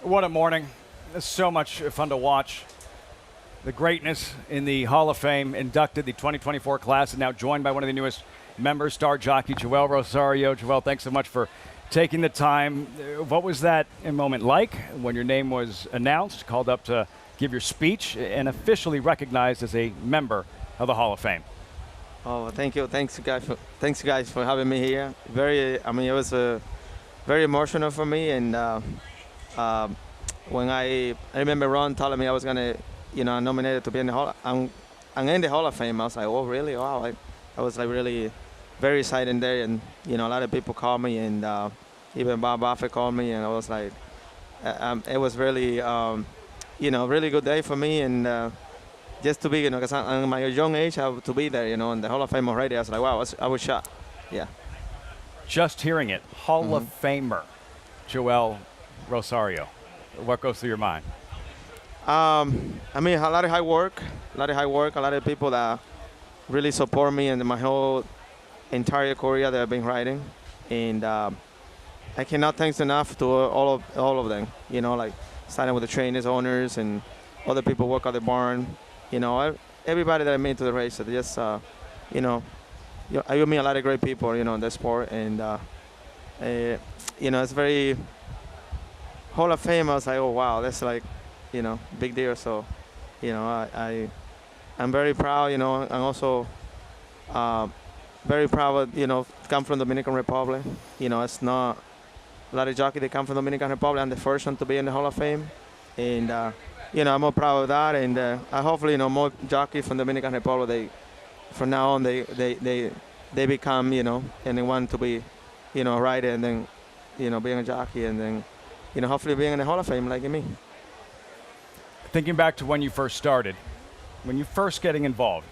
What a morning. It's so much fun to watch. The greatness in the Hall of Fame, inducted the 2024 class, and now joined by one of the newest members, star jockey Joel Rosario. Joel, thanks so much for taking the time. What was that moment like when your name was announced, called up to give your speech, and officially recognized as a member of the Hall of Fame? Oh, thank you. Thanks, you guys, for having me here. It was very emotional for me, and when I remember Ron telling me I was gonna, nominated to be in the Hall, I'm in the Hall of Fame. I was like, oh, really? Wow! I was like really very excited there, and a lot of people called me, and even Bob Buffett called me, and I was like, it was really, really good day for me, and just to be, because at my young age, to be there, in the Hall of Fame already. I was like, wow, I was shocked. Yeah. Just hearing it, Hall of Famer, Joel Rosario. What goes through your mind? A lot of hard work, a lot of people that really support me and my whole entire career that I've been riding, and I cannot thank enough to all of them. Like starting with the trainers, owners, and other people work at the barn. Everybody that I met to the race, just I meet a lot of great people, in the sport, and it's very Hall of Fame. I was like, oh wow, that's like, big deal. So, I'm very proud, and also very proud, come from Dominican Republic. It's not a lot of jockeys that come from Dominican Republic. I'm the first one to be in the Hall of Fame, and I'm more proud of that. And hopefully, more jockeys from Dominican Republic, from now on, they become, and they want to be, a rider, and then, being a jockey, and then, hopefully being in the Hall of Fame like me. Thinking back to when you first started, when you first getting involved,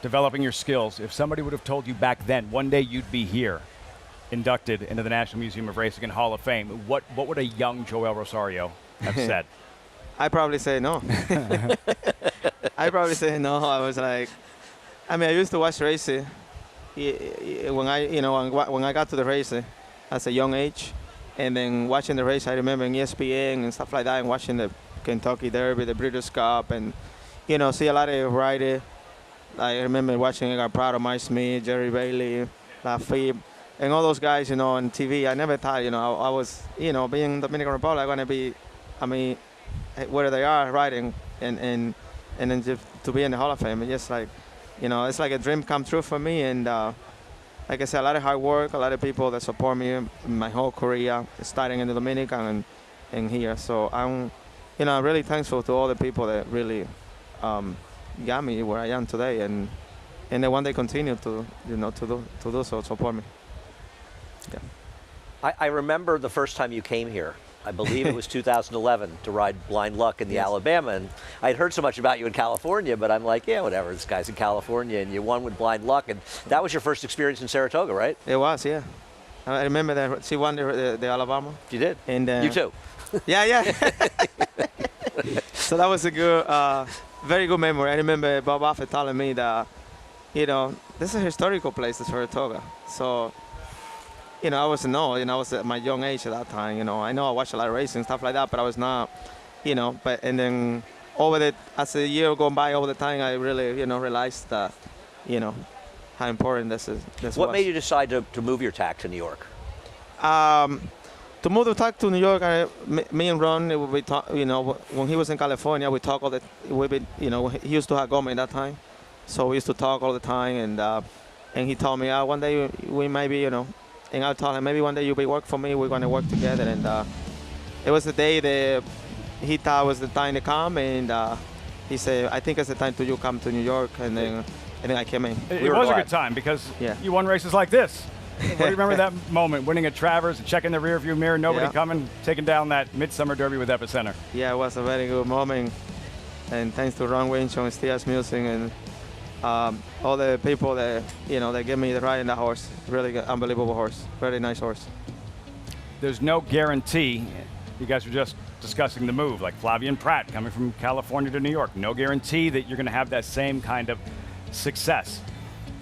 developing your skills, if somebody would have told you back then, one day you'd be here, inducted into the National Museum of Racing and Hall of Fame, what would a young Joel Rosario have said? I'd probably say no. I was like, I used to watch racing when I got to the race at a young age, and then watching the race, I remember in ESPN and stuff like that, and watching the Kentucky Derby, the Breeders' Cup, and see a lot of riders. I remember watching Edgar Prado, Mike Smith, Jerry Bailey, Lafitte, and all those guys, on TV. I never thought, I was, being in Dominican Republic, I'm gonna be, where they are riding, and then just to be in the Hall of Fame, and just like, it's like a dream come true for me. And like I said, a lot of hard work, a lot of people that support me in my whole career, starting in the Dominican and here. So I'm really thankful to all the people that really got me where I am today, and they want to continue to do so, support me. Yeah. I remember the first time you came here. I believe it was 2011 to ride Blind Luck in the Alabama, and I'd heard so much about you in California, but I'm like, yeah, whatever, this guy's in California, and you won with Blind Luck, and that was your first experience in Saratoga, right? It was, yeah. I remember that she won the Alabama. You did? And you too. Yeah. So that was a good, very good memory. I remember Bob Buffett telling me that, this is a historical place, the Saratoga. So, I wasn't know. I was at my young age at that time. I know I watched a lot of racing, stuff like that, but I was not, but, and then as the year going by, over the time, I really, realized that, how important this was. What made you decide to move your tack to New York? To move the tack to New York, me and Ron, we talk, when he was in California, we talk he used to have Goma at that time. So we used to talk all the time, and he told me, one day we might be, and I told him, maybe one day you'll be work for me, we're going to work together. And it was the day that he thought was the time to come, and he said, I think it's the time to you come to New York, and then I came in. It was a good time because you won races like this. What do you remember that moment, winning at Travers, checking the rearview mirror, nobody coming, taking down that Midsummer Derby with Epicenter? Yeah, it was a very good moment, and thanks to Ron Winch and Steers Music and all the people that that gave me the ride in that horse. Really good, unbelievable horse, very nice horse. There's no guarantee. You guys were just discussing the move, like Flavien Prat coming from California to New York. No guarantee that you're going to have that same kind of success.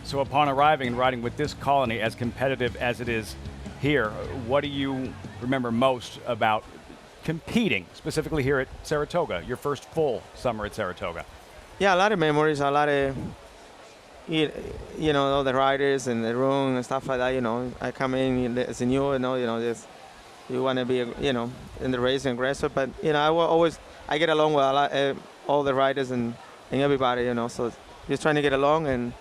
So upon arriving and riding with this colony, as competitive as it is here, what do you remember most about competing, specifically here at Saratoga, your first full summer at Saratoga? Yeah, a lot of memories, a lot of, you know, all the riders in the room and stuff like that. You know, I come in as a new, just you want to be, you know, in the race and aggressive. But you know, I get along with a lot, all the riders and everybody. You know, so just trying to get along. And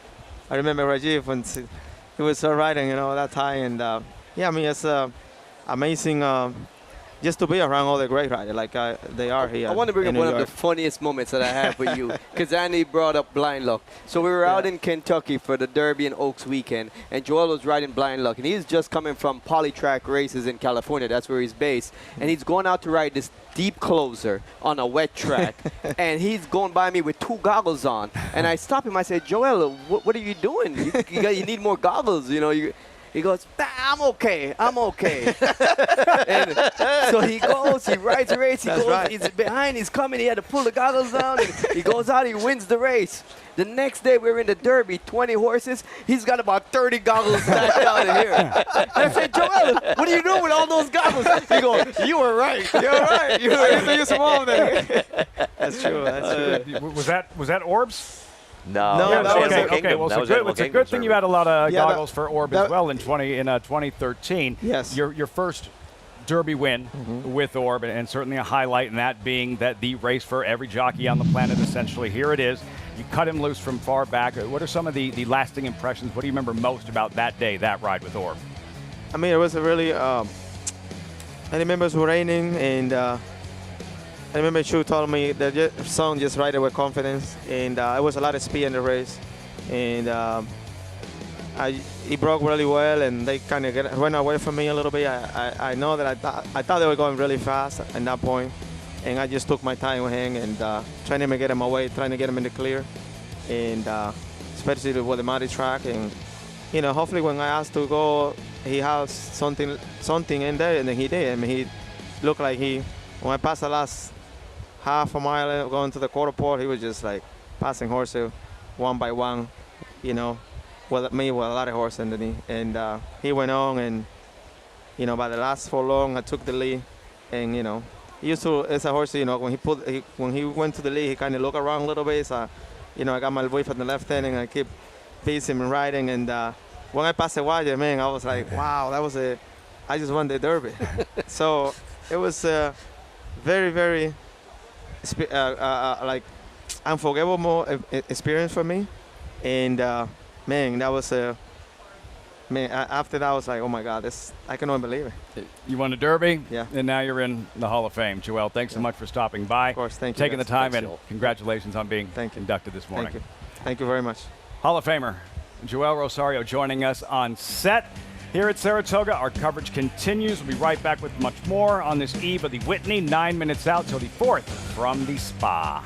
I remember Rajiv when he was riding, you know, that time. And yeah, I mean, it's amazing. Just to be around all the great riders like they are here. I want to bring up one of the funniest moments that I have with you, because Andy brought up blind luck. So we were out in Kentucky for the Derby and Oaks weekend, and Joel was riding blind luck, and he's just coming from polytrack races in California. That's where he's based, and he's going out to ride this deep closer on a wet track, and he's going by me with 2 goggles on, and I stop him. I said, Joel, what are you doing? You need more goggles, you know. He goes, nah, I'm okay. And so he goes, he rides the race, he's behind, he's coming, he had to pull the goggles down, and he goes out, he wins the race. The next day we're in the Derby, 20 horses, he's got about 30 goggles stacked out of here. And I said, Joel, what are you doing with all those goggles? He goes, you were right. You're right. You used to use them all there. That's true. That's true. Was that Orbs? No, No, that that was was Animal Okay, Kingdom. well, That was it's Animal a good Kingdom thing you service. had a lot of Yeah, goggles for Orb as well in 2013. Yes. Your first Derby win with Orb, and certainly a highlight in that being that the race for every jockey on the planet, essentially. Here it is. You cut him loose from far back. What are some of the lasting impressions? What do you remember most about that day, that ride with Orb? I mean, it was a really. I remember it was raining, and I remember Chu told me that song just ride it with confidence, and it was a lot of speed in the race, and he broke really well, and they kind of went away from me a little bit. I know that I thought they were going really fast at that point, and I just took my time with him and trying to get him away, trying to get him in the clear, and especially with the muddy track, and you know, hopefully when I asked to go, he has something in there, and then he did. I mean, he looked like when I passed the last half a mile going to the quarter pole, he was just like passing horses one by one, you know, with me with a lot of horses underneath. And he went on, and you know, by the last furlong, I took the lead, and you know, he used to, as a horse, you know, when he went to the lead, he kind of looked around a little bit. So, you know, I got my whip on the left hand, and I keep pacing and riding. And when I passed the wire, man, I was like, wow, I just won the Derby. So it was very, very like unforgettable experience for me, and man, that was after that I was like, oh my God, I cannot believe it. You won a Derby, Yeah. and now you're in the Hall of Fame. Joel, thanks so much for stopping by. Of course, thank you, taking the guys. time, Thanks, and Joel. congratulations on being Thank you. inducted this morning. Thank you very much. Hall of Famer Joel Rosario joining us on set here at Saratoga. Our coverage continues. We'll be right back with much more on this eve of the Whitney. 9 minutes out till the 4th from the Spa.